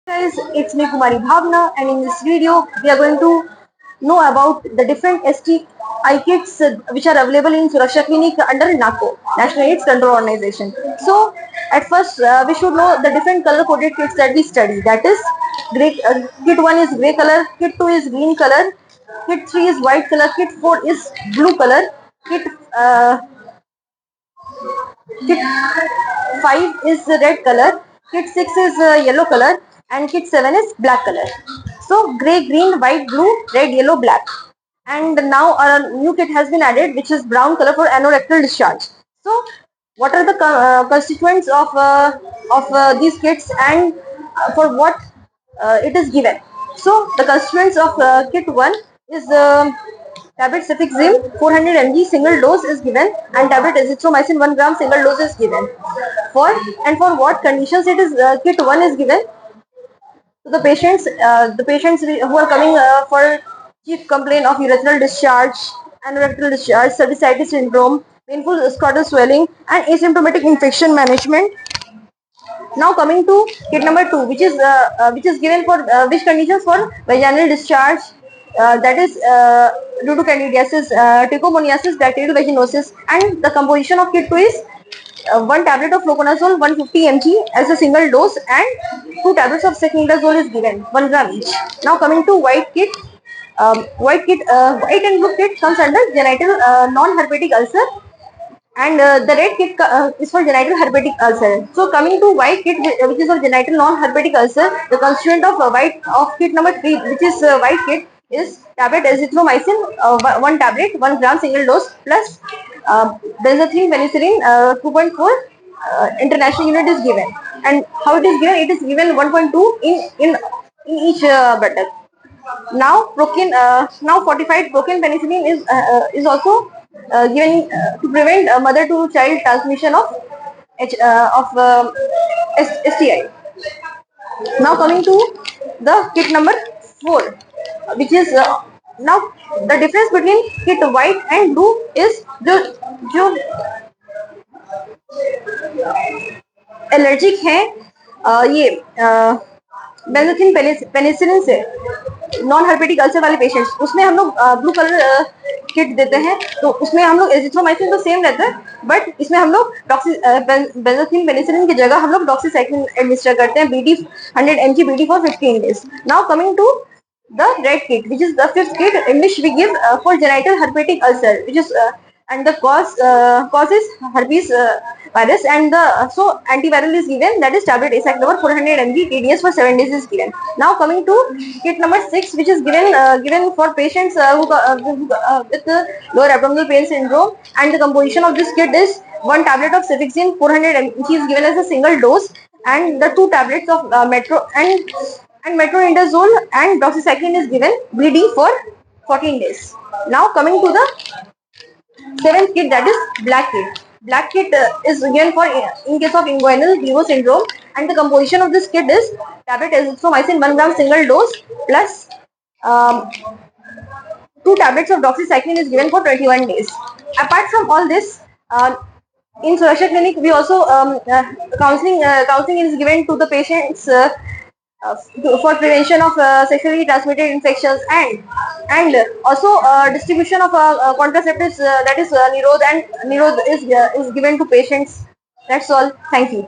Guys, it's me Kumari Bhavna, and in this video we are going to know about the different STI kits which are available in Suraksha Clinic under NACO, National AIDS Control Organization. So at first we should know the different color coded kits that we study. That is, kit 1 is grey color, kit 2 is green color, kit 3 is white color, kit 4 is blue color, kit uh, kit 5 is red color, kit 6 is yellow color, and kit 7 is black color. So gray, green, white, blue, red, yellow, black. And now a new kit has been added, which is brown color for anorectal discharge. So what are the constituents of these kits, and for what it is given? So the constituents of kit 1 is tablet cefixime 400 mg single dose is given, and tablet azithromycin 1 gram single dose is given. For what conditions it is kit 1 is given? So the patients who are coming for chief complaint of urethral discharge, anorectal discharge, cervicitis syndrome, painful scrotal swelling, and asymptomatic infection management. Now coming to kit number 2, which is given for which conditions for vaginal discharge, that is due to candidiasis, trichomoniasis, bacterial vaginosis, and the composition of kit 2 is one tablet of fluconazole 150 mg as a single dose, and two tablets of secnidazole is given 1 gram each. Now coming to white kit, white and blue kit comes under genital non-herpetic ulcer, and the red kit is for genital herpetic ulcer. So coming to white kit, which is for genital non-herpetic ulcer, the constituent of kit number 3, which is white kit, is tablet azithromycin, one tablet, 1 gram single dose, plus benzathine penicillin 2.4 international unit is given. And how it is given? It is given 1.2 in each buttock. Now fortified procaine penicillin is also given to prevent mother to child transmission of STI. Now coming to the kit number 4, which is now the difference between kit white and blue is जो allergic हैं ये benzathine penicillin से non herpetic ulcer वाले patients, उसमें हम लोग blue colour kit देते हैं। तो उसमें हम लोग एजिथ्रोमाइसिन तो सेम रहता है, बट इसमें हम लोग बेंजाथिन पेनिसिलिन की जगह हम लोग डॉक्सीसाइक्लिन एडमिनिस्टर करते हैं, BD 100 mg BD for 15 days. Now coming to the red kit, which is the fifth kit, in which we give for genital herpetic ulcer, which is and the cause is herpes virus, and the so antiviral is given, that is tablet acyclovir 400 mg TDS for 7 days is given. Now coming to kit number 6, which is given for patients with lower abdominal pain syndrome, and the composition of this kit is one tablet of cefixime 400 mg is given as a single dose, and the two tablets of metronidazole and doxycycline is given BD for 14 days. Now coming to the seventh kit, that is black kit. Black kit is given for in case of inguinal Gleason syndrome, and the composition of this kit is tablet azithromycin 1 gram single dose, plus two tablets of doxycycline is given for 21 days. Apart from all this, in Suraksha Clinic we also counseling is given to the patients for prevention of sexually transmitted infections, and also distribution of contraceptives, that is Nirod, and Nirod is given to patients. That's all. Thank you.